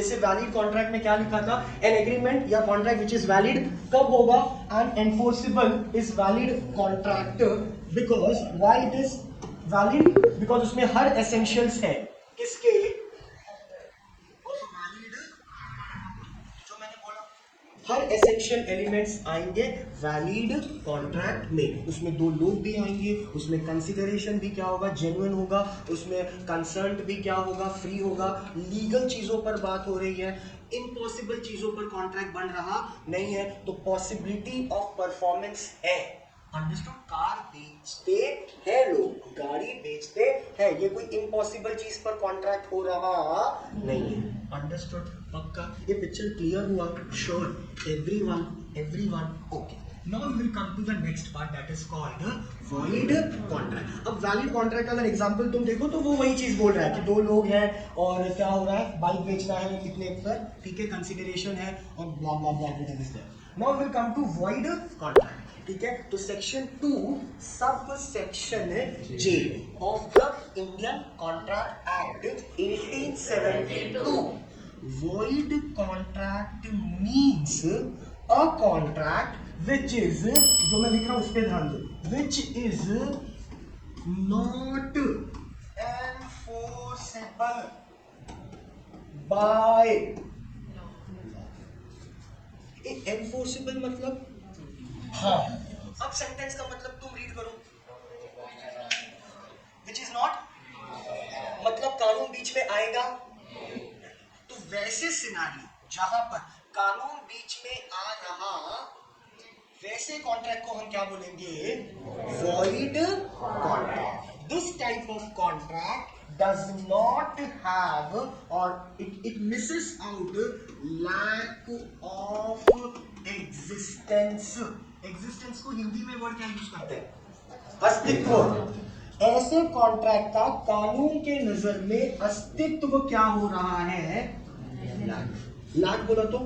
जैसे valid contract में क्या लिखा था, एन एग्रीमेंट या कॉन्ट्रैक्ट विच इज वैलिड कब होगा, and enforceable is valid contract because why it is valid, because उसमें हर एसेंशियल्स है किसके, हर एसेंशियल एलिमेंट्स आएंगे वैलिड कॉन्ट्रैक्ट में। उसमें दो लोग भी आएंगे, उसमें कंसिडरेशन भी क्या होगा, जेन्युइन होगा, उसमें कंसर्न भी क्या होगा, फ्री होगा। लीगल चीजों पर बात हो रही है, इम्पॉसिबल चीजों पर कॉन्ट्रैक्ट बन रहा नहीं है, तो पॉसिबिलिटी ऑफ परफॉर्मेंस है। अंडरस्टूड? कार बेचते हैं लोग, गाड़ी बेचते हैं, ये कोई इम्पॉसिबल चीज पर कॉन्ट्रैक्ट हो रहा नहीं है। अंडरस्टूड? पक्का? ये पिक्चर क्लियर हुआ? Sure? Everyone okay. Now we will come to the next part that is called void contract. अब वैलिड कॉन्ट्रैक्ट अगर एग्जांपल तुम देखो तो वो वही चीज बोल रहा है कि दो लोग हैं और क्या हो रहा है, बाइक बेचना है कितने पर, ठीक है, कंसिडरेशन है और blah blah blah everything is there. Now we will come to void contract. ठीक है, तो section 2 sub section J of the Indian Contract Act 1872। void contract means a contract which is, जो मैं लिख रहा हूं उस पे ध्यान दो, which is not enforceable by, enforceable मतलब, हाँ, अब सेंटेंस का मतलब तुम रीड करो, which is not मतलब कानून बीच में आएगा, तो वैसे सिनारियो जहां पर कानून बीच में आ रहा, वैसे कॉन्ट्रैक्ट को हम क्या बोलेंगे, void contract. This type of contract does not have or it misses out lack of existence। existence को हिंदी में वर्ड क्या यूज करते हैं, अस्तित्व। ऐसे कॉन्ट्रैक्ट का कानून के नजर में अस्तित्व क्या हो रहा है, लाख बोला तो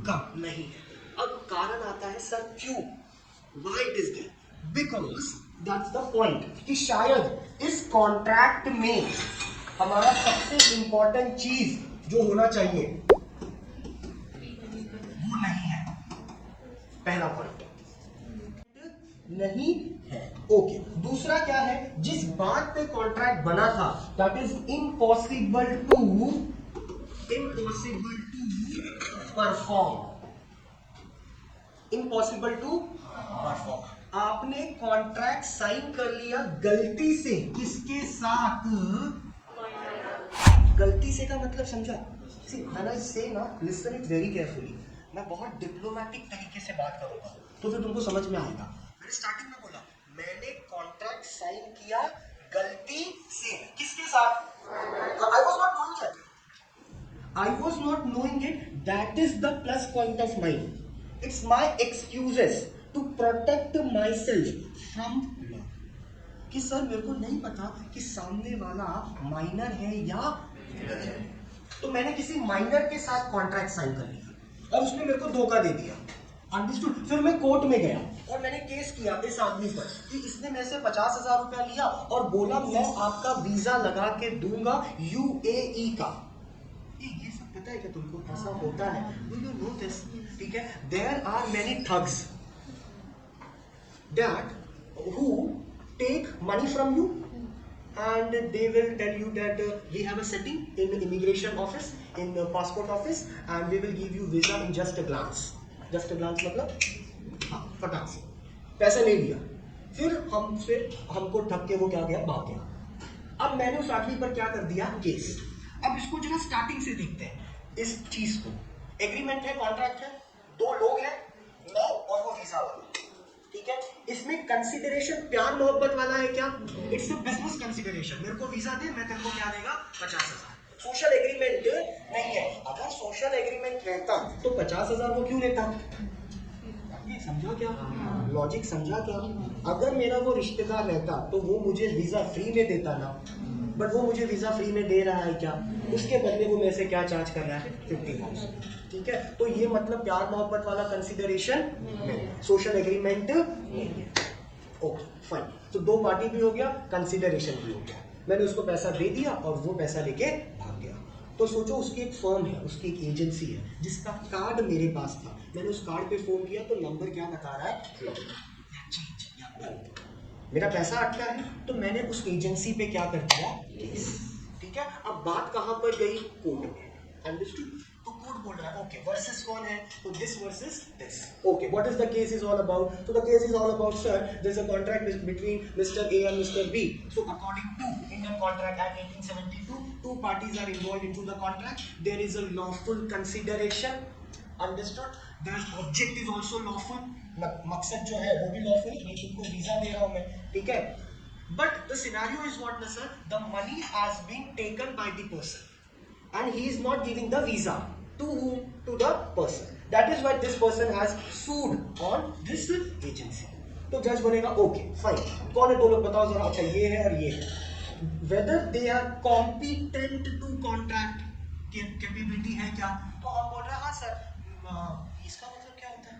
कम नहीं है। अब कारण आता है सर क्यों, why it is there, because that's the point कि शायद इस कॉन्ट्रैक्ट में हमारा सबसे इंपॉर्टेंट चीज जो होना चाहिए वो नहीं है, पहला पॉइंट नहीं है। ओके, दूसरा क्या है, जिस बात पे कॉन्ट्रैक्ट बना था that is impossible to perform, impossible to perform. आपने कॉन्ट्रैक्ट साइन कर लिया गलती से, किसके साथ, गलती से का मतलब समझा, सी व्हेन आई से ना, लिसन इट वेरी केयरफुली, मैं बहुत डिप्लोमेटिक तरीके से बात करूंगा तो फिर तुमको समझ में आएगा। मैंने स्टार्टिंग में बोला मैंने कॉन्ट्रैक्ट साइन किया गलती से, किसके साथ, I was not knowing it, that is the plus point of mind. It's my excuses to protect myself from law। कि सर मेरे को नहीं पता कि सामने वाला माइनर है या, तो मैंने किसी माइनर के साथ कॉन्ट्रैक्ट साइन कर लिया और उसने मेरे को धोखा दे दिया। अंडरस्टूड? फिर मैं कोर्ट में गया और मैंने केस किया इस आदमी पर कि इसने मेरे से 50,000 रुपया लिया और बोला मैं आपका वीजा लगा के दूंगा UAE का। ये सब पता है क्या तुमको, ऐसा होता है, डू यू नो दिस? ठीक है, there are many thugs that who take money from you and they will tell you that we have a setting in immigration office, in passport office, and we will give you visa in just a glance। just a glance मतलब हाँ, फटाक से पैसा ले लिया, फिर हमको ठग के वो क्या गया, भाग गया। अब मैंने उस आदमी पर क्या कर दिया, केस। अब इसको जरा स्टार्टिंग से देखते हैं इस चीज को। एग्रीमेंट है, कॉन्ट्रैक्ट है, दो लोग हैं, मैं और वो वीजा वाला, ठीक है। इसमें कंसिडरेशन प्यार मोहब्बत वाला है क्या, इट्स अ बिजनेस कंसिडरेशन, मेरे को वीजा दे, मैं तेरे को क्या देगा, 50,000। सोशल एग्रीमेंट नहीं है। अगर सोशल एग्रीमेंट रहता तो 50,000 वो क्यों लेता, ये समझा क्या, लॉजिक समझा क्या। अगर मेरा वो रिश्तेदार रहता तो वो मुझे वीजा फ्री में देता ना, बट वो मुझे वीजा फ्री में दे रहा है क्या, उसके बदले वो मेरे से क्या चार्ज कर रहा है, 50,000। ठीक है, तो ये मतलब प्यार मोहब्बत वाला कंसिडरेशन नहीं, सोशल एग्रीमेंट नहीं है। ओके फाइन, तो दो पार्टी भी हो गया, कंसिडरेशन भी हो गया, मैंने उसको पैसा दे दिया और वो पैसा लेके भाग गया। तो सोचो उसकी एक फर्म है, उसकी एक एजेंसी है, जिसका कार्ड मेरे पास था, मैंने उस कार्ड पे फोन किया तो नंबर क्या बता रहा है, मेरा पैसा अटका है, तो मैंने उस एजेंसी पे क्या कर दिया, केस। ठीक है, अब बात कहां पर गई, कोर्ट में। अंडरस्टूड? तो कोर्ट बोल रहा है ओके वर्सेस कौन है, तो this versus this. Okay, what is the case is all about, तो the case is all about sir there is a contract between mister A and mister B, so according to Indian Contract Act 1872 two parties are involved into the contract, there is a lawful consideration, understood, their object is also lawful, मकसद जो है वो भी lawful, मैं तुमको visa दे रहा हूं मैं, ठीक है, but the scenario is what na sir, the money has been taken by the person and he is not giving the visa to whom, to the person, that is why this person has sued on this agency। तो जज बोलेगा okay fine, कौन है दो लोग बताओ जरा, अच्छा ये है और ये है, whether they are competent to contract, capability है क्या, तो हम बोल रहे हैं हाँ सर, इसका मतलब क्या होता है,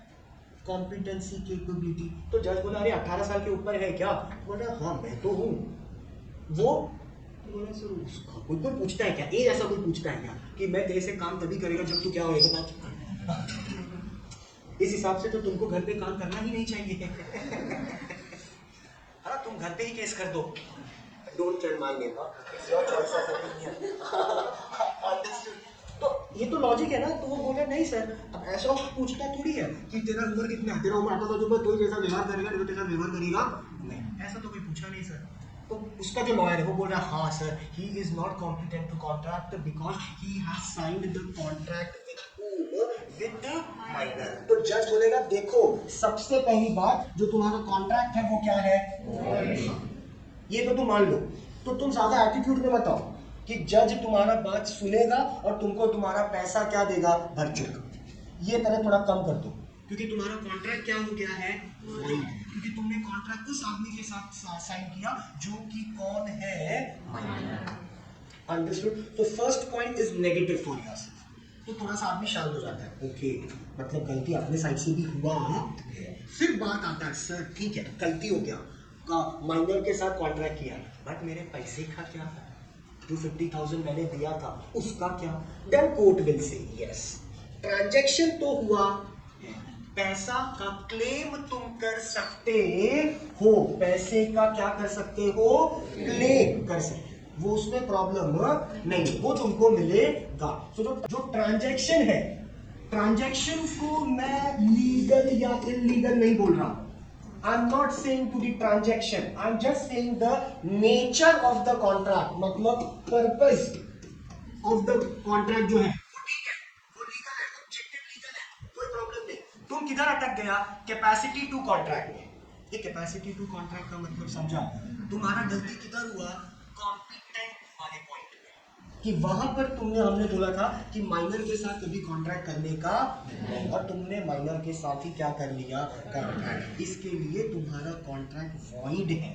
कॉम्पिटेंसी कैपेबिलिटी, तो जज बोला अरे 18 साल के ऊपर है क्या, बोल रहा हाँ मैं तो हूँ, वो बोला सर उसका कोई पूछता है क्या, ये ऐसा कोई पूछता है क्या कि मैं तेरे से काम तभी करेगा जब तू क्या होएगा, इस हिसाब से तो तुमको घर पे काम करना ही नहीं चाहिए। अरे तुम घर पे ही केस कर दो, don't tell my name, your choice of opinion, understood. तो ये तो लॉजिक है ना, तो वो बोले नहीं सर, अब ऐसा पूछता थोड़ी है कि तेरा उम्र कितना है, तेरा उम्र 18 साल के ऊपर, कोई जैसा व्यवहार करेगा तो तेरा व्यवहार करेगा नहीं, ऐसा तो कोई पूछा नहीं सर। तो उसका जो लॉयर है वो बोल रहा है हाँ sir, he is not competent to contract because he has signed the contract with minor. तो जज बोलेगा देखो सबसे पहली बात, जो तुम्हारा कॉन्ट्रैक्ट है वो क्या है, ये तो तुम मान लो, तो तुम ज्यादा एटीट्यूड में बताओ कि जज तुम्हारा बात सुनेगा और तुमको तुम्हारा पैसा क्या देगा, भरचूक, ये तरह थोड़ा कम कर दो, क्योंकि तुम्हारा कॉन्ट्रैक्ट क्या हो गया है, क्योंकि तुमने कॉन्ट्रैक्ट उस आदमी के साथ साइन किया जो कि कौन है, अंडरस्टूड। तो first point is negative for your, तो थोड़ा सा आदमी शांत हो जाता है, ओके मतलब गलती अपने साइड से भी हुआ है। फिर बात आता है सर ठीक है गलती हो गया, माइनर के साथ कॉन्ट्रैक्ट किया, बट मेरे पैसे का क्या, 250,000 मैंने दिया था उसका क्या, then court will say yes transaction तो हुआ, पैसा का क्लेम तुम कर सकते हो, पैसे का क्या कर सकते हो, क्लेम कर सकते, वो उसमें प्रॉब्लम नहीं, वो तुमको मिलेगा। तो जो ट्रांजैक्शन है, ट्रांजैक्शन को मैं लीगल या इलीगल नहीं बोल रहा, I'm not saying to the transaction, I'm just saying the nature of the contract, मतलब purpose of the contract जो है वो ठीक है, वो लीगल है, ऑब्जेक्टिव लीगल है, कोई प्रॉब्लम नहीं। तुम किधर अटक गया, कैपेसिटी टू कॉन्ट्रैक्ट में। ये कैपेसिटी टू कॉन्ट्रैक्ट का मतलब समझा, तुम्हारा गलती किधर हुआ, कॉम्पिटेंट वाले पॉइंट में, कि वहां पर तुमने, हमने बोला था कि माइनर के साथ कभी कॉन्ट्रैक्ट करने का नहीं, और तुमने माइनर के साथ ही क्या कर लिया, कॉन्ट्रैक्ट, इसके लिए तुम्हारा कॉन्ट्रैक्ट वॉइड है,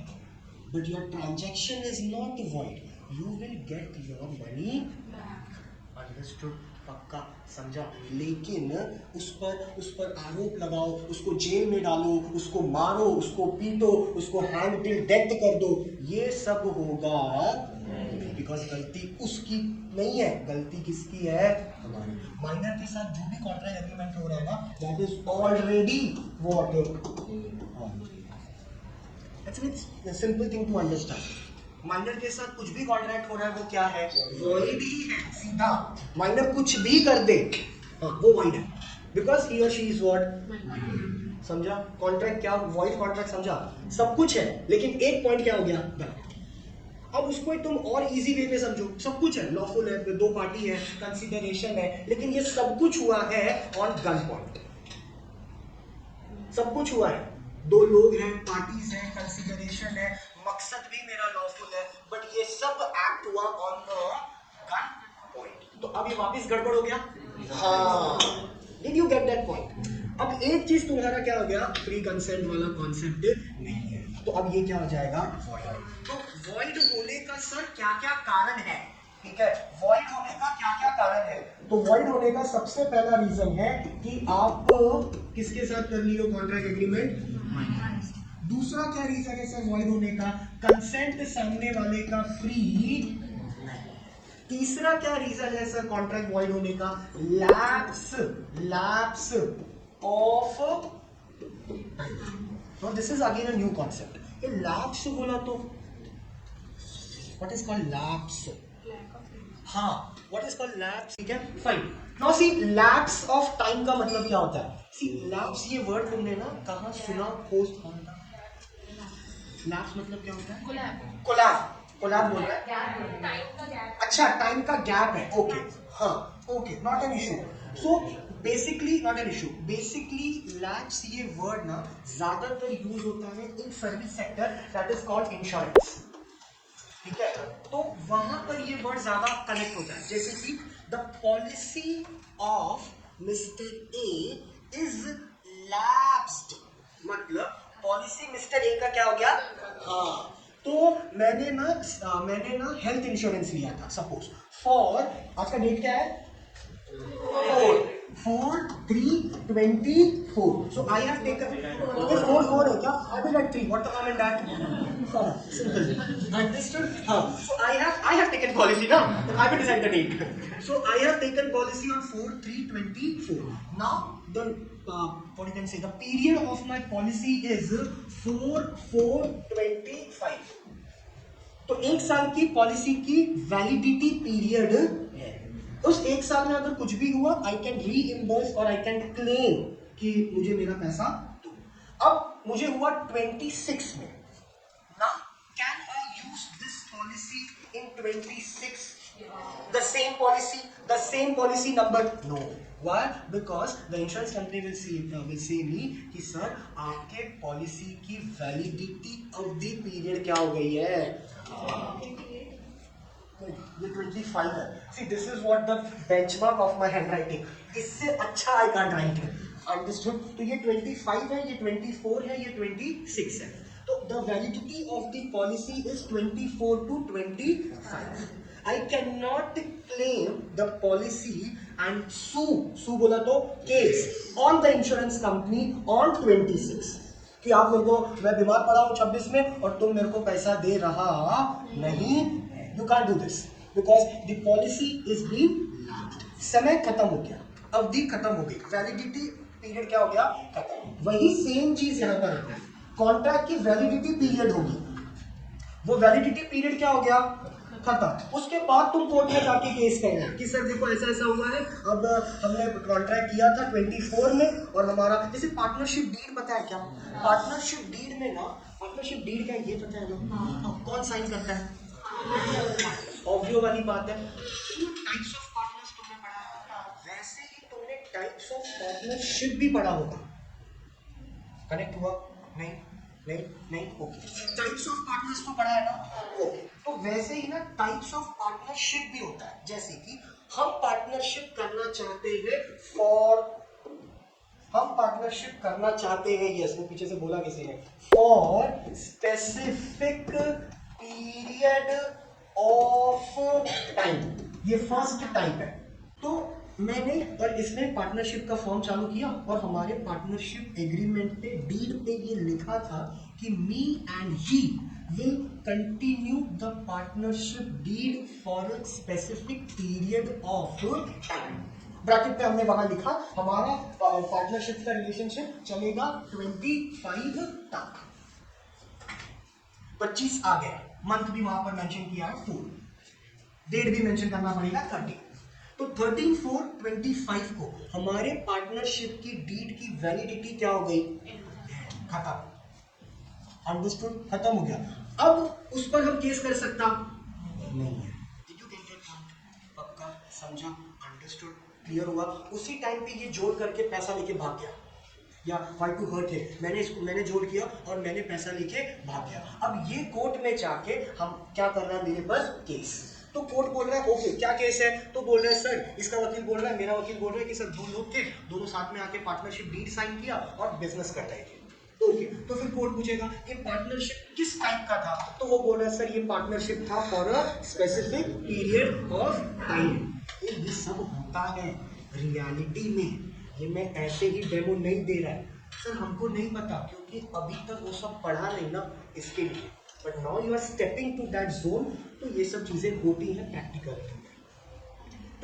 but your transaction is not void, you will get your money, understood, पक्का समझा। लेकिन उस पर आरोप लगाओ, उसको जेल में डालो, उसको मारो, उसको पीटो, उसको हैंग टिल डेथ कर दो, ये सब होगा बिकॉज गलती उसकी नहीं है, गलती किसकी है, हमारी। माइनर के साथ जो भी कॉन्ट्रैक्ट एग्रीमेंट हो रहा है ना, that is already what, it's simple thing to understand. Minor के साथ कुछ भी कॉन्ट्रैक्ट हो रहा है वो क्या है, वॉइड ही है, सीधा। माइनर कुछ भी कर दे वो वॉइड है, बिकॉज ही और शी इज व्हाट, समझा। कॉन्ट्रैक्ट क्या, वॉइड कॉन्ट्रैक्ट, समझा, सब कुछ है, लेकिन एक पॉइंट क्या हो गया, गलत। अब उसको तुम और इजी वे में समझो, सब कुछ है, लॉफुल है, दो पार्टी है, कंसिडरेशन है, लेकिन ये सब कुछ हुआ है ऑन गन पॉइंट, सब कुछ हुआ है, दो लोग हैं, पार्टीज हैं, कंसिडरेशन है, मकसद भी मेरा लॉफुल है, बट ये सब एक्ट हुआ ऑन द गन पॉइंट। तो अब ये वापस गड़बड़ हो गया, हाँ, did you get that point. अब एक चीज तुम्हारा क्या हो गया, फ्री कंसेंट वाला कॉन्सेप्ट नहीं है, तो अब ये क्या हो जाएगा, वॉइड। तो वॉइड होने का सर क्या क्या कारण है, ठीक है, वॉइड होने का क्या क्या कारण है, तो वॉइड होने का सबसे पहला रीजन है कि आप किसके साथ कर लियो कॉन्ट्रैक्ट एग्रीमेंट। दूसरा क्या रीजन है सर वॉइड होने का, कंसेंट सामने वाले का फ्री नहीं, तीसरा क्या रीजन है सर कॉन्ट्रैक्ट वॉइड होने का? लैप्स ऑफ, और this is again a new concept. ये लैप्स बोला तो व्हाट इज कॉल्ड लैप्स? हाँ, व्हाट इज कॉल्ड लैप्स, ठीक है fine. Now see lapse of time का मतलब क्या होता है? सी लैप्स ये वर्ड तुमने ना कहाँ सुना, खोज था? लैप्स मतलब क्या होता है? कोलैब बोल रहा है, अच्छा टाइम का गैप है, ओके हाँ okay, not an issue. So basically not an issue, basically lapse ये वर्ड ना ज्यादातर यूज होता है in service sector, that is called insurance, ठीक है? तो वहां पर ये वर्ड ज्यादा कनेक्ट होता है, जैसे कि the policy of mister A is lapsed, मतलब पॉलिसी मिस्टर ए का क्या हो गया? हाँ, तो मैंने ना हेल्थ इंश्योरेंस लिया था सपोज फॉर, आज का डेट क्या है? 4/3/24. So I have taken, okay, 4 है क्या? I will write 3. What the mom and dad? Simple. Understood? हाँ. So I have taken policy now. I will decide the date. So I have taken policy on 4/3/24. Now the what you can say, the period of my policy is 4/4/25. तो एक साल की policy की validity period है। उस एक साल में अगर कुछ भी हुआ आई कैन रीइंबर्स और आई कैन क्लेम कि मुझे मेरा पैसा दो। अब मुझे हुआ 26 में, ना can I use this policy in 26? The same policy number? No. Why? Because the insurance company will say me कि सर आपके पॉलिसी की वैलिडिटी अवधि पीरियड क्या हो गई है? ये 25 है। See, this is what the benchmark of my handwriting. इससे अच्छा I can't write. Understood? तो ये 25 है, ये 24 है, ये 26 है। तो the validity of the policy is 24 to 25. I cannot claim the policy and sue बोला तो case on the insurance company on 26 कि आप मेरे को, मैं बीमार पड़ा हूँ 26 में और तुम मेरे को पैसा दे रहा नहीं। You can't do this because the policy is being lapsed. समय खत्म हो गया, अवधि खत्म हो गई, वैलिडिटी पीरियड क्या हो गया? खत्म। वही सेम चीज यहाँ पर होता है, कॉन्ट्रैक्ट की वैलिडिटी पीरियड होगी, वो वैलिडिटी पीरियड क्या हो गया? खत्म। उसके बाद तुम कोर्ट में जाके केस करना कि सर देखो ऐसा ऐसा हुआ है, अब हमने कॉन्ट्रैक्ट किया था 24 में और हमारा, जैसे पार्टनरशिप डीड पता है क्या? पार्टनरशिप डीड में ना, पार्टनरशिप डीड क्या है ये पता है ना? कौन साइन करता है? ऑब्वियो वाली बात है। टाइप्स ऑफ पार्टनर्स तुमने पढ़ा है, वैसे ही तुमने टाइप्स ऑफ पार्टनरशिप भी पढ़ा होगा। कनेक्ट हुआ? नहीं ओके। टाइप्स ऑफ पार्टनर्स तो पढ़ा है ना, ओके। तो वैसे ही ना टाइप्स ऑफ पार्टनरशिप भी होता है, जैसे कि हम पार्टनरशिप करना चाहते हैं, यस वो पीछे से बोला किसी ने, for specific period of time, ये फर्स्ट टाइप है। तो मैंने और इसने पार्टनरशिप का फॉर्म चालू किया और हमारे पार्टनरशिप एग्रीमेंट पे डीड पे ये लिखा था कि me and he will continue the partnership deed for a specific period of time. Bracket पे हमने वहां लिखा हमारा पार्टनरशिप का रिलेशनशिप चलेगा 25 तक। 25 आ गया, मंथ भी वहां पर मेंशन किया है 4, डेट भी मेंशन करना पड़ेगा 30। तो 13/4/25 को हमारे पार्टनरशिप की डीड की वैलिडिटी क्या हो गई? खत्म। अंडरस्टूड? खत्म हो गया। अब उस पर हम केस कर सकता नहीं है। Did you get that point? पक्का समझा? अंडरस्टूड? क्लियर हुआ? उसी टाइम पे ये जोड़ करके पैसा लेके भाग गया, या फाइट टू हर्ट है, मैंने जोड़ किया और मैंने पैसा लेके भाग गया। अब ये कोर्ट में जाके हम क्या कर रहा है, मेरे पास केस। तो कोर्ट बोल रहा है ओके क्या केस है? तो बोल रहा है सर, इसका वकील बोल रहा है, मेरा वकील बोल रहा है कि सर दो लोग थे, दोनों साथ में आके पार्टनरशिप डीड साइन किया और बिजनेस कर रहे थे। ओके, तो फिर कोर्ट पूछेगा ये पार्टनरशिप किस टाइप का था? तो वो बोल रहा है सर ये पार्टनरशिप था for a specific period of time. ये सब होता है रियलिटी में, ये मैं ऐसे ही डेमो नहीं दे रहा है सर, हमको नहीं पता क्योंकि अभी तक वो सब पढ़ा नहीं ना इसके लिए, but now you are stepping to that zone, तो ये सब चीजें होती हैं प्रैक्टिकल।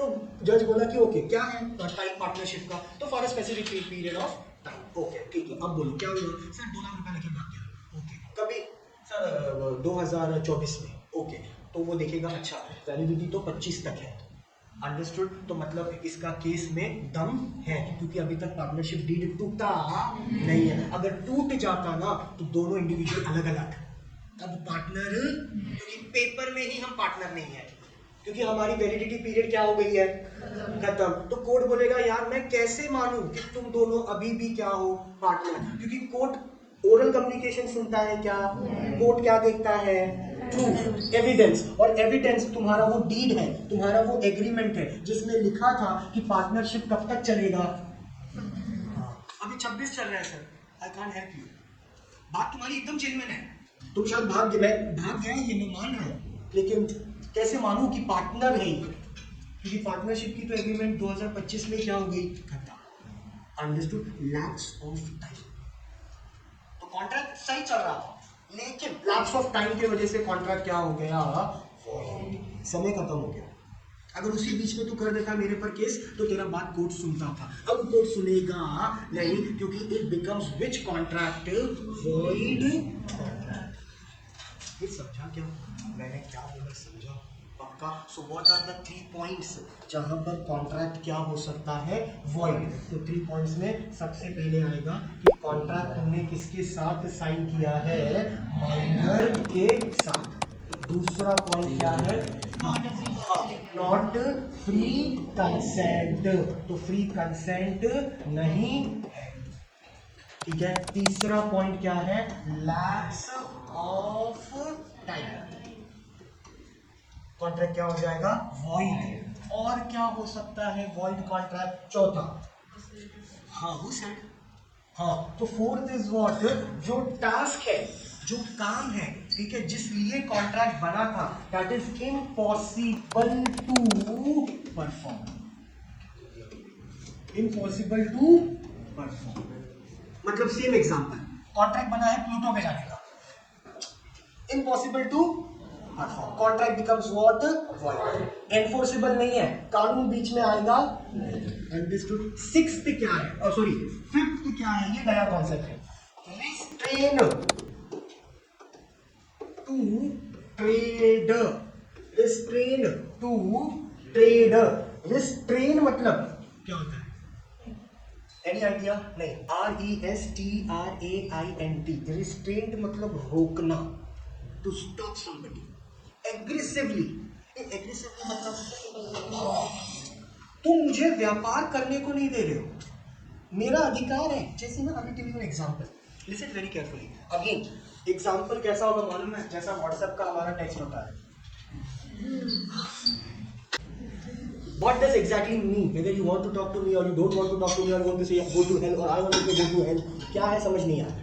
तो जज बोला कि ओके क्या है टाइम पार्टनरशिप का, तो for a specific period of time. Okay ठीक है, अब बोलो क्या हुआ सर? 2 लाख रुपया लेके भाग गया। ओके कभी सर 2024 में। ओके तो वो देखेगा अच्छा वैलिडिटी तो 25 तक है। अंडरस्टूड? तो मतलब इसका केस में दम है, क्योंकि अभी तक पार्टनरशिप डीड टूटा नहीं है। अगर टूट जाता ना तो दोनों इंडिविजुअल अलग अलग, अब पार्टनर, क्योंकि पेपर में ही हम पार्टनर नहीं है, क्योंकि हमारी वैलिडिटी पीरियड क्या हो गई है, खत्म। तो कोर्ट बोलेगा यार मैं कैसे मानूं कि तुम दोनों अभी भी क्या हो, पार्टनर, क्योंकि कोर्ट ओरल कम्युनिकेशन सुनता है क्या, कोर्ट क्या देखता है, प्रूफ, एविडेंस। और एविडेंस तुम्हारा वो डीड है, तुम्हारा वो एग्रीमेंट है जिसमें लिखा था कि पार्टनरशिप कब तक चलेगा। अभी 26 चल रहा है sir, I can't help you. बात तुम्हारी एकदम जेन्युइन है, तुम शायद भाग गया ये मैं मान रहा हूँ, लेकिन कैसे मानूं कि पार्टनर है ये? क्योंकि पार्टनरशिप की तो एग्रीमेंट 2025 में क्या हो गई, खत्म। अंडरस्टूड? Lapse of time. तो कॉन्ट्रैक्ट सही चल रहा था, लेकिन लैप्स ऑफ टाइम की वजह से कॉन्ट्रैक्ट क्या हो गया, समय खत्म हो गया। अगर उसी बीच में तू कर देता मेरे पर केस तो तेरा बात कोर्ट सुनता था, अब कोर्ट सुनेगा नहीं, क्योंकि it becomes which contract, void contract. फिर समझा क्या मैंने क्या बोला, समझा पक्का? So what are the 3 points जहां पर कॉन्ट्रैक्ट क्या हो सकता है, वॉइड। तो 3 पॉइंट्स में सबसे पहले आएगा कि कॉन्ट्रैक्ट तुमने किसके साथ साइन किया है, माइनर के साथ। दूसरा पॉइंट क्या है, नॉट फ्री कंसेंट, तो फ्री कंसेंट नहीं है, ठीक है। तीसरा पॉइंट क्या है, लैप्स ऑफ टाइम, कॉन्ट्रैक्ट क्या हो जाएगा, वॉइड। और क्या हो सकता है वॉइड कॉन्ट्रैक्ट, चौथा, हाँ वो सेड, हाँ। तो फोर्थ इज व्हाट, जो टास्क है, जो काम है, ठीक है, जिस लिए कॉन्ट्रैक्ट बना था, that is impossible to perform, impossible to perform. मतलब सेम एग्जांपल, कॉन्ट्रैक्ट बना है प्लूटो पे जाने का, impossible to perform, contract becomes what, void. Enforceable नहीं है, कानून बीच में आएगा। अंडरस्टूड? सिक्स्थ क्या है, सॉरी फिफ्थ क्या है, ये नया कॉन्सेप्ट है, restrain to trade, restrain to trade. Restrain मतलब क्या होता है, एनी आइडिया? नहीं, RESTRAINT, रिस्ट्रेंट मतलब रोकना, to stop somebody aggressively. Aggressively मतलब तुम मुझे व्यापार करने को नहीं दे रहे हो, मेरा अधिकार है। जैसे ना अभी tell you an example, listen very carefully. Again example कैसा होगा मालूम है, जैसा व्हाट्सएप का हमारा टेक्स्ट होता है। What does exactly mean? Whether you want to talk to me or you don't want to talk to me, or you want to say go to hell or I want to say go to hell, क्या है समझ नहीं आता,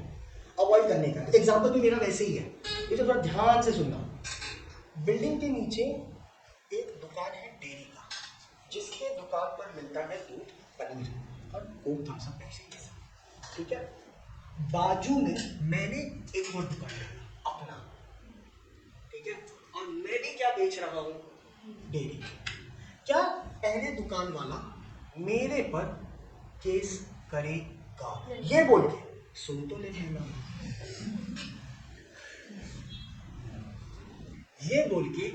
avoid करने का। Example भी मेरा वैसे ही है, ये तो थोड़ा ध्यान से सुनना। बिल्डिंग के नीचे एक दुकान है डेयरी का, जिसके दुकान पर मिलता है दूध, पनीर और कोक, थम्स अप, पेप्सी के साथ, ठीक है। बाजू में मैंने एक और दुकान डाला अपना, ठीक है, और मैं भी क्या बेच रहा हूँ, डेयरी। क्या पहले दुकान वाला मेरे पर केस करेगा, ये बोल के, सुन तो ले लेना, ये बोल के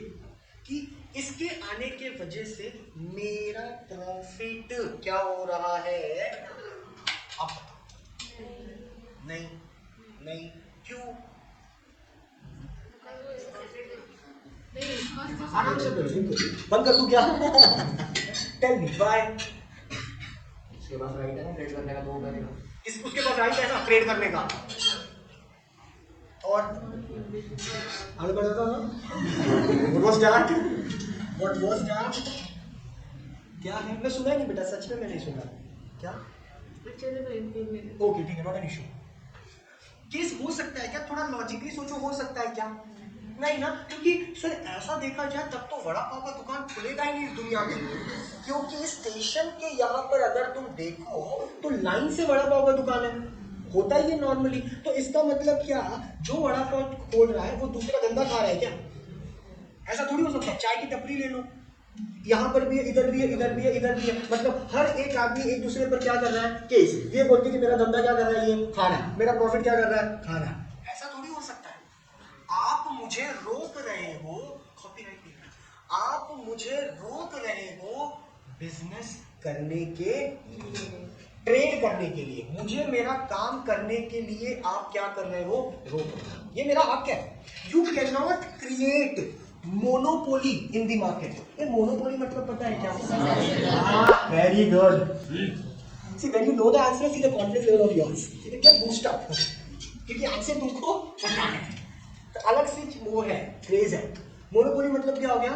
कि इसके आने के वजह से मेरा प्रॉफिट क्या हो रहा है, अब बताओ। नहीं नहीं, क्यों? आराम से बंद कर दूं क्या? Tell me by. उसके पास राइट है ना ट्रेड करने का, तो करेगा। उसके पास राइट है ना ट्रेड करने का, और आगे बढ़ जाता ना। What was that? What was that? क्या है? मैं सुना ही नहीं बेटा, सच में मैं नहीं सुना। क्या? ओके ठीक है, नॉट एन इशू। केस हो सकता है क्या, थोड़ा लॉजिकली सोचो, हो सकता है क्या? नहीं ना, क्योंकि सर ऐसा देखा जाए तब तो वड़ा पाव का दुकान खुलेगा ही नहीं इस दुनिया में, क्योंकि स्टेशन के यहाँ पर अगर तुम देखो तो लाइन से वड़ा पाव का दुकान है, होता ही है नॉर्मली। तो इसका मतलब क्या, जो वड़ा पाव खोल रहा है वो दूसरा धंधा खा रहा है क्या? ऐसा थोड़ी हो सकता है। चाय की टपरी ले लो, यहाँ पर भी है, इधर भी है, इधर भी है, इधर भी है, मतलब हर एक आदमी एक दूसरे पर क्या कर रहा है, केस। ये बोल के कि मेरा धंधा क्या कर रहा है, ये खा रहा है, मेरा प्रॉफिट क्या कर रहा है, खा रहा है। ऐसा थोड़ी हो सकता है। आप मुझे रोक रहे हो, कॉपीराइट नहीं, आप मुझे रोक रहे हो बिजनेस करने के लिए, ट्रेड करने के लिए, मुझे मेरा काम करने के लिए आप क्या कर रहे हो, रोक रहे हो। ये मेरा हक है। You can not create monopoly in the market. ये मोनोपोली मतलब पता है क्या? Very good. See when you know the answer, see the confidence level of yours, it get boost up, क्योंकि आंसर तुमको पता है। तो अलग सी वो है, क्रेज है। मोनोपोली मतलब क्या हो गया?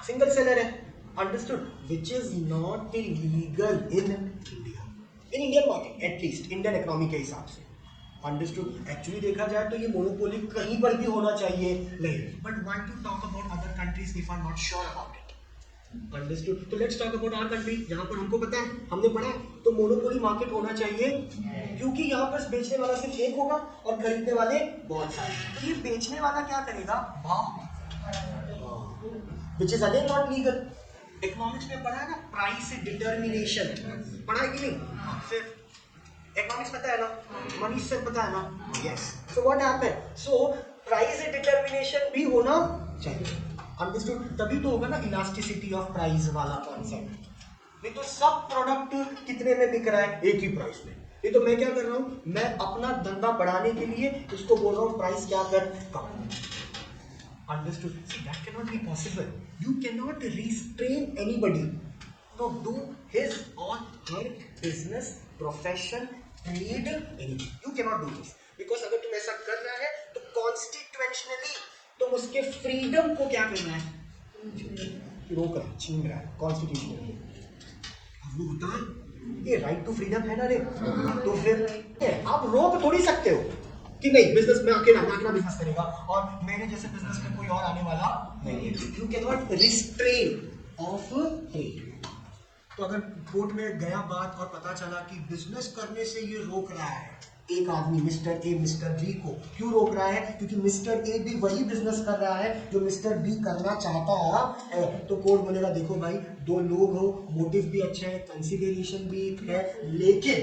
सिंगल सेलर है, understood, which is not legal in India, in Indian market, at least Indian economy के हिसाब से, अंडरस्टूड। एक्चुअली देखा जाए तो ये मोनोपोली कहीं पर भी होना चाहिए नहीं, but why to talk about other countries if I am not sure about it, understood. तो let's talk about our country, जहां पर हमको पता है, हमने पढ़ा है, तो मोनोपोली मार्केट होना चाहिए, क्योंकि यहाँ पर बेचने वाला सिर्फ एक होगा और खरीदने वाले बहुत सारे। तो ये बेचने वाला क्या करेगा, भाव, which is again not legal. Economics में पढ़ा है ना, प्राइस डिटर्मिनेशन, पढ़ा है कि नहीं? फिर इकोनॉमिक्स पता है ना, मनी से पता है ना, yes. So what happened, so price determination भी होना चाहिए, अंडरस्टूड। तभी तो होगा ना इलास्टिसिटी ऑफ प्राइस वाला कॉन्सेप्ट। नहीं तो सब प्रोडक्ट कितने में बिक रहा है, एक ही प्राइस में। नहीं तो मैं क्या कर रहा हूँ, मैं अपना धंधा बढ़ाने के लिए उसको बोल रहा हूँ प्राइस क्या कर, कम। Understood? See, that cannot be possible. You cannot restrain anybody to do his or her business, profession, trade, anything. You cannot do this. Because अगर तुम ऐसा कर रहा है तो constitutionally तुम उसके freedom को क्या कर रहा है, रोक रहा है, छीन रहा है, constitutionally। अब वो होता है, ये right to freedom है ना रे, तो फिर आप रोक थोड़ी सकते हो कि नहीं बिजनेस में अकेला बिजनेस करेगा और मेरे जैसे बिजनेस में कोई और आने वाला नहीं है। You can not restrain of trade. तो अगर कोर्ट में गया बात और पता चला कि बिजनेस करने से ये रोक रहा है एक आदमी, मिस्टर ए मिस्टर बी को, क्यों रोक रहा है, क्योंकि मिस्टर ए भी वही बिजनेस कर रहा है जो मिस्टर बी करना चाहता है, तो कोर्ट बोलेगा देखो भाई, दो लोग हो, मोटिव भी अच्छा है, कंसिडरेशन भी है, लेकिन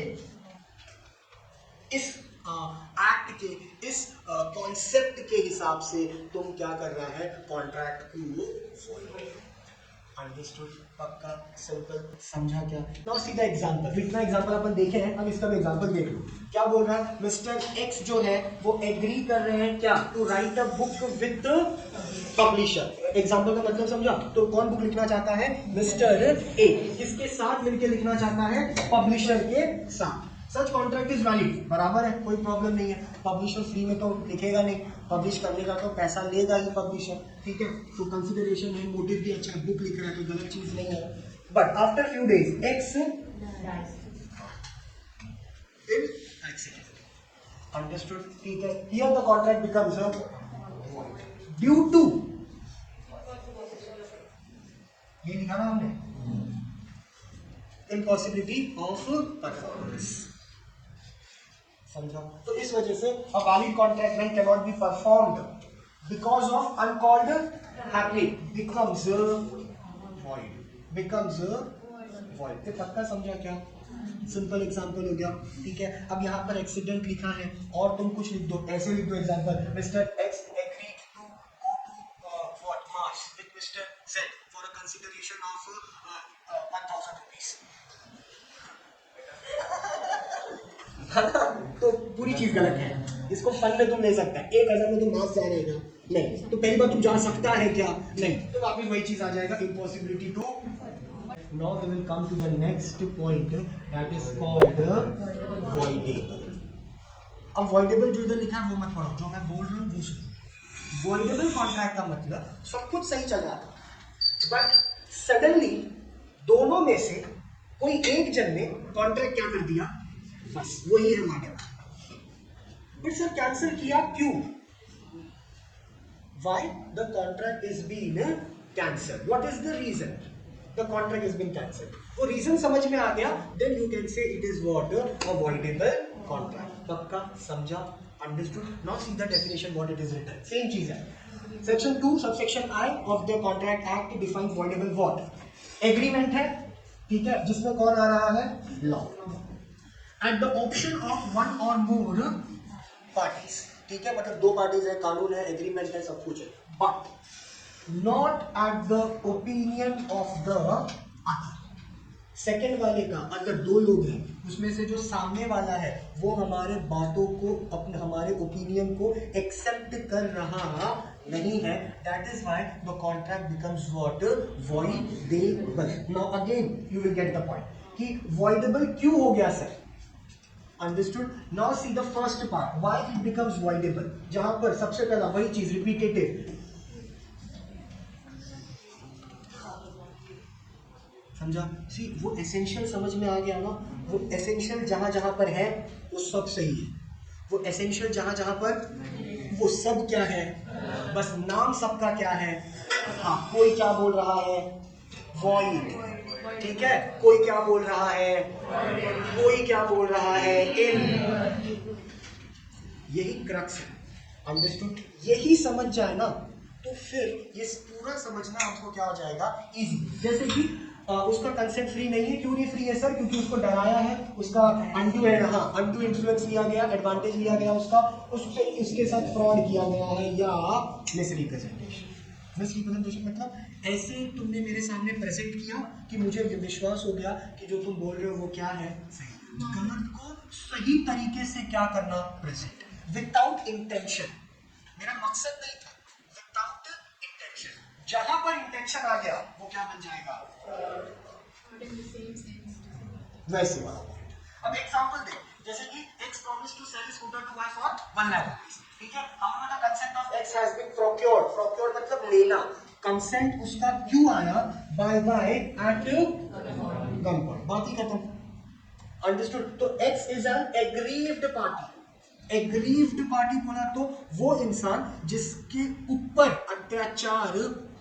इस एक्ट के, इस कॉन्सेप्ट के हिसाब से तुम क्या कर रहा है, कॉन्ट्रैक्ट को। अंडरस्टूड, पक्का, सिंपल, समझा क्या? Now see the example. इतना एग्जांपल अपन देखे हैं, अब इसका एग्जांपल देख लो। क्या बोल रहा है, मिस्टर एक्स जो है वो एग्री कर रहे हैं क्या, to write a book with publisher. Example का मतलब समझा? तो कौन बुक लिखना चाहता है, मिस्टर ए, किसके साथ मिलकर लिखना चाहता है, पब्लिशर के साथ। सच कॉन्ट्रैक्ट इज वैलिड, बराबर है, कोई प्रॉब्लम नहीं है। पब्लिशर फ्री में तो लिखेगा नहीं, पब्लिश करने का तो पैसा लेगा ही पब्लिशर, ठीक है। तो कंसिडरेशन है, मोटिव भी अच्छा है, बुक लिख रहा है, तो गलत चीज नहीं है। But after few days X understood, ठीक है। Here the contract becomes due to, ये लिखा ना हमने, इम्पॉसिबिलिटी ऑफ परफॉर्मेंस, समझा? तो इस वजह से a valid contract then cannot be performed because of uncalled happening, becomes void, becomes void। ये पक्का समझा क्या? सिंपल एग्जांपल हो गया, ठीक है। अब यहाँ पर एक्सीडेंट लिखा है और तुम कुछ लिख दो, ऐसे लिख दो example, Mister X agreed to go to what March with Mister Z for a consideration of 1000 rupees. तो पूरी चीज गलत है, इसको फन में तुम ले सकता है, 1000 में तुम मार्क्स जा रहेगा नहीं, तो पहली बार तुम जा सकता है क्या, नहीं, तो वापस वही चीज आ जाएगा, impossibility to. Now we will come to the next point, that is called voidable. अब वॉइडेबल जो इधर लिखा है वो मत पढ़ो, जो मैं बोल रहा हूँ वो सुनो। वॉइडेबल कॉन्ट्रैक्ट का मतलब सब कुछ सही चल रहा था, बट सडनली दोनों में से कोई एक जन ने कॉन्ट्रैक्ट क्या कर दिया, बस वही है मैटर। बट सर कैंसिल किया क्यों? Why the contract is been cancelled, what is the reason the contract is been cancelled? वो रीजन समझ में आ गया, then you can say it is what, avoidable contract. पक्का समझा, understood? Now see the definition what it is written, same चीज है। Section 2 subsection I of the contract act defines voidable what? Agreement है, ठीक है, जिसमें कौन आ रहा है? Law. At the option of one और मोर पार्टीज, ठीक है, मतलब दो पार्टीज है, कानून है, एग्रीमेंट है, सब कुछ है, but not at the opinion of the other. Second वाले का अगर दो लोग हैं, उसमें से जो सामने वाला है वो हमारे बातों को, अपने हमारे ओपिनियन को एक्सेप्ट कर रहा नहीं है, that is why the contract becomes what? Voidable. Now again you will get the point कि वॉइडेबल क्यों हो गया sir? Understood? Now see the first part, why it becomes voidable, जहां पर सबसे पहला वही चीज रिपीटेटिव, समझा? सी वो एसेंशियल समझ में आ गया ना, वो एसेंशियल जहां जहां पर है वो सब सही है, वो एसेंशियल जहां जहां पर वो सब क्या है, बस नाम सबका क्या है? हाँ, कोई क्या बोल रहा है? वॉइड, ठीक है, कोई क्या बोल रहा है? कोई क्या बोल रहा है? इन। यही क्रक्स है, अंडरस्टूड? यही समझ जाए ना तो फिर ये पूरा समझना आपको क्या हो जाएगा? इजी। जैसे कि उसका कंसेंट फ्री नहीं है, क्यों नहीं फ्री है सर? क्योंकि उसको डराया है, उसका अनडू है, हाँ अनडू इन्फ्लुएंस लिया गया, एडवांटेज लिया गया उसका, उस पे उसके साथ फ्रॉड किया गया है या मिसरिप्रेजेंटेशन। मिसरिप्रेजेंटेशन मतलब ऐसे तुमने मेरे सामने प्रेजेंट किया कि मुझे विश्वास हो गया कि जो तुम बोल रहे हो वो क्या है? सही। गलत को सही तरीके से क्या करना? Present, without intention. मेरा मकसद नहीं था, विदाउट इंटेंशन। जहां पर इंटेंशन आ गया वो क्या बन जाएगा? वैसे वाला पॉइंट। अब एग्जांपल दे, जैसे कि x promised to sell scooter to y for 1 lakh rupees, ठीक है, हमें पता consent of x has been procured, procured मतलब लेना, कंसेंट उसका क्यों आया? बाय एट गन पॉइंट, बात ही खत्म। अंडरस्टूड? तो x is an aggrieved party। Aggrieved party बोला तो वो इंसान जिसके ऊपर अत्याचार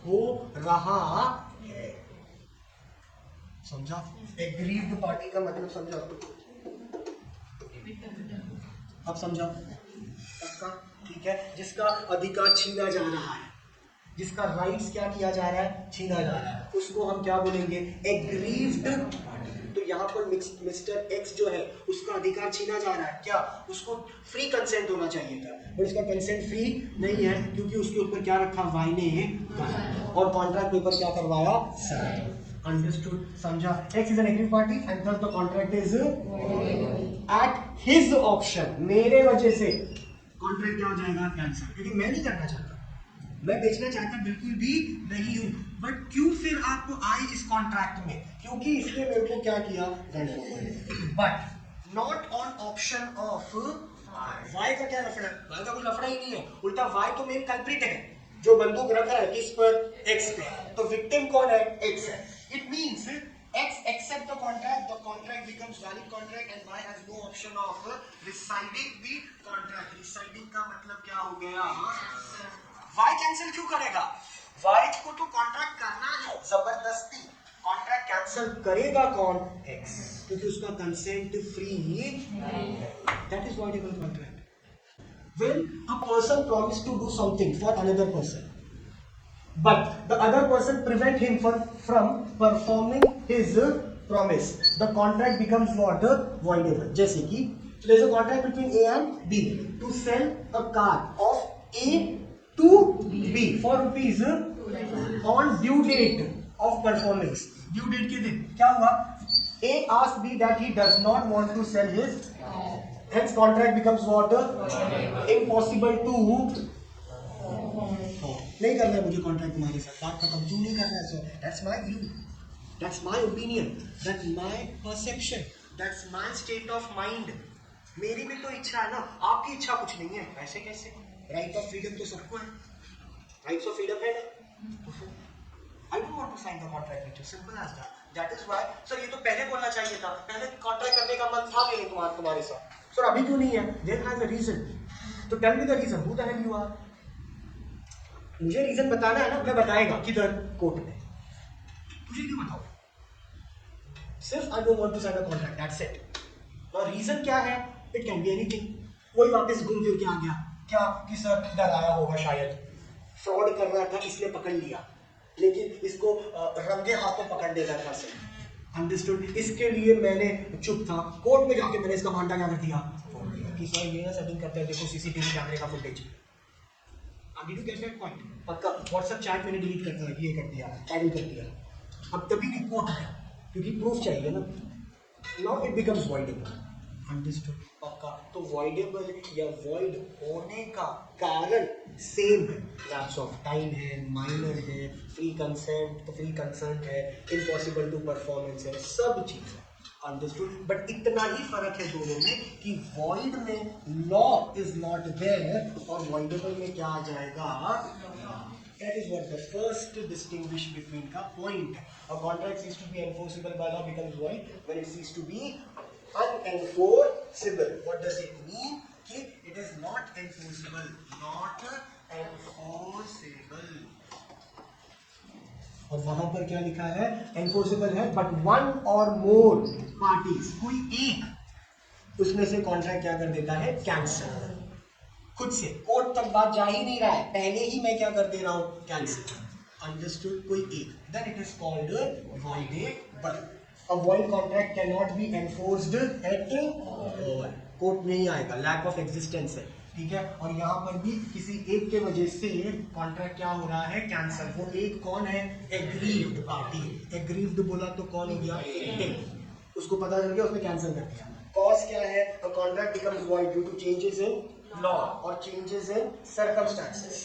हो रहा है, समझा? एग्रीव्ड पार्टी का मतलब समझा? अब समझा? सबका, ठीक है, जिसका अधिकार छीना जा रहा है, जिसका राइट्स क्या किया जा रहा है? छीना जा रहा है, उसको हम क्या बोलेंगे? एग्रीव्ड। तो यहाँ पर मिस्टर एक्स जो है उसका अधिकार छीना जा रहा है, क्या? उसको फ्री कंसेंट होना चाहिए था, पर उसका कंसेंट फ्री नहीं है क्योंकि उसके ऊपर क्या रखा? वाई ने, और कॉन्ट्रैक्ट पेपर क्या करवाया? साइन। अंडरस्टूड? समझा? X is an agreed party and thus the contract is at his option. मेरे वजह से कॉन्ट्रैक्ट क्या हो जाएगा? कैंसिल, क्योंकि मैं नहीं करना चाहता, मैं बेचना चाहता बिल्कुल भी नहीं हूं, बट क्यों फिर आपको आई इस कॉन्ट्रैक्ट में? क्योंकि इसने मेरे को क्या किया? But not on option of Y. का क्या लफड़ा है? वाई का कोई लफड़ा ही नहीं है, उल्टा वाई तो मेन कल्प्रिट है, जो बंदूक रखा है किस पर? एक्स पे, तो विक्टिम कौन है? एक्स है। It means X accept the contract becomes valid contract and Y has no option of rescinding the contract. Rescinding का मतलब क्या हो गया? Y कैंसिल क्यों करेगा? Y को तो कॉन्ट्रैक्ट करना है जबरदस्ती, कॉन्ट्रैक्ट कैंसिल करेगा कौन? X, क्योंकि उसका कंसेंट फ्री है। That is voidable contract. When a person promise to do something for another person, but the other person prevent him from performing his promise, the contract becomes what? Voidable. जैसे कि there is a contract between A and B to sell a car of A to B for rupees on due date of performance. Due date के दिन क्या हुआ? A asked B that he does not want to sell his, hence contract becomes what? Impossible to, नहीं करना है मुझे contract तुम्हारे साथ, बात खत्म। क्यों नहीं करना है sir? That's my view, that's my opinion, that's my perception, that's my state of mind. मेरी भी तो इच्छा है ना, आपकी इच्छा कुछ नहीं है, ऐसे कैसे? राइट ऑफ फ्रीडम तो सबको है, राइट्स ऑफ फ्रीडम है ना? I don't want to sign the contract with you, simple as that. That is why sir ये तो पहले बोलना चाहिए था, पहले कॉन्ट्रैक्ट करने का मन था भी नहीं तुम्हारे साथ, सर अभी क्यों नहीं है? देयर हैज अ रीजन, तो tell me the reason, who the hell you are. मुझे रीजन बताना है ना, मैं बताएगा किधर? कोर्ट में। तुझे क्यों बताओ? सिर्फ I don't want to sign a contract, that's it. और रीजन क्या है? It can be anything. कोई वापस घूम फिर के आ गया क्या? कि सर डराया होगा शायद, फ्रॉड कर रहा था इसलिए पकड़ लिया, लेकिन इसको रंगे हाथों पकड़ देगा पर्सन। अंडरस्टूड? इसके लिए मैंने चुप था, कोर्ट में जाके मैंने इसका भांडा क्या कर दिया, कि सर ये ना सेटिंग करते हैं, देखो सीसीटीवी कैमरे का footage. Did you get that point? पक्का व्हाट्सएप चैट मैंने डिलीट कर ये कर दिया, कैंसिल कर दिया। अब तभी रिपोर्ट है क्योंकि प्रूफ चाहिए ना। Now it becomes voidable. Understood? पक्का। तो वॉइडेबल या वॉइड होने का कारण सेम है, लैप्स ऑफ टाइम है, माइनर है, फ्री कंसेंट तो फ्री कंसेंट है, इम्पॉसिबल टू परफॉर्मेंस है, सब चीज़ है। अंडरस्टूड? बट इतना ही फर्क है दोनों में कि वॉइड में लॉ इज नॉट देयर और वॉइडेबल में क्या आ जाएगा। That is what the first distinguish between का point है। A contract ceases to be enforceable by law becomes void when it ceases to be unenforceable. What does it mean? कि it is not enforceable, not enforceable। और वहां पर क्या लिखा है, enforceable है but one or more parties, कोई एक उसमें से कॉन्ट्रैक्ट क्या कर देता है, कैंसिल खुद से, कोर्ट तक बात जा ही नहीं रहा है, पहले ही मैं क्या कर दे रहा हूं, कैंसिल। अंडरस्टूड? कोई एक, then it is called voidable. A void contract can not be enforced at all, court में ही आएगा, लैक ऑफ एग्जिस्टेंस है, ठीक है। और यहाँ पर भी किसी एक के वजह से कॉन्ट्रैक्ट क्या हो रहा है, कैंसिल। वो एक कौन है, एग्रीव्ड पार्टी। एग्रीव्ड बोला तो कौन हो गया, विक्टिम। उसको पता चल गया, उसने कैंसिल कर दिया। कॉज क्या है, a contract becomes void due to changes in law और चेंजेस इन सर्कमस्टेंसेस,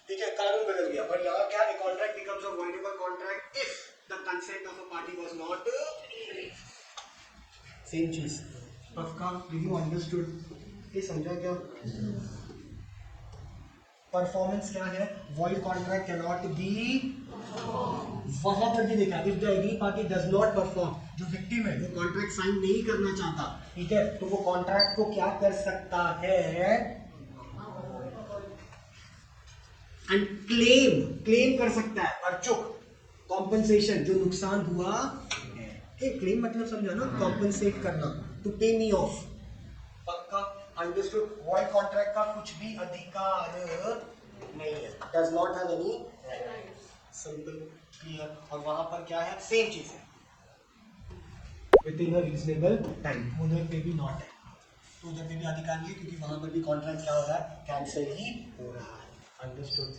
ठीक है, कानून बदल गया। पर यहाँ क्या है, contract becomes a voidable contract if the consent of a party was not, same चीज। पक्का? Did you understood? ये समझा क्या? परफॉर्मेंस क्या है, void contract can not be, वहां पर भी देखा, if the agree party does not perform, जो विक्टिम है वो कॉन्ट्रैक्ट साइन नहीं करना चाहता, ठीक है, तो वो कॉन्ट्रैक्ट को क्या कर सकता है, एंड क्लेम कर सकता है, और चुक कॉम्पनसेशन, जो नुकसान हुआ है। क्लेम मतलब समझा ना, कॉम्पनसेट करना, टू पे मी ऑफ। पक्का? अंडरस्टूड? वॉइड कॉन्ट्रैक्ट का कुछ भी अधिकार नहीं है, does not have any right. Simple, clear? और वहां पर क्या है, सेम चीज है, with in a reasonable time. उधर पे भी नॉट है, तो उधर पे भी अधिकार नहीं है क्योंकि वहां पर भी कॉन्ट्रैक्ट क्या हो रहा है, कैंसिल ही हो रहा है। अंडरस्टूड?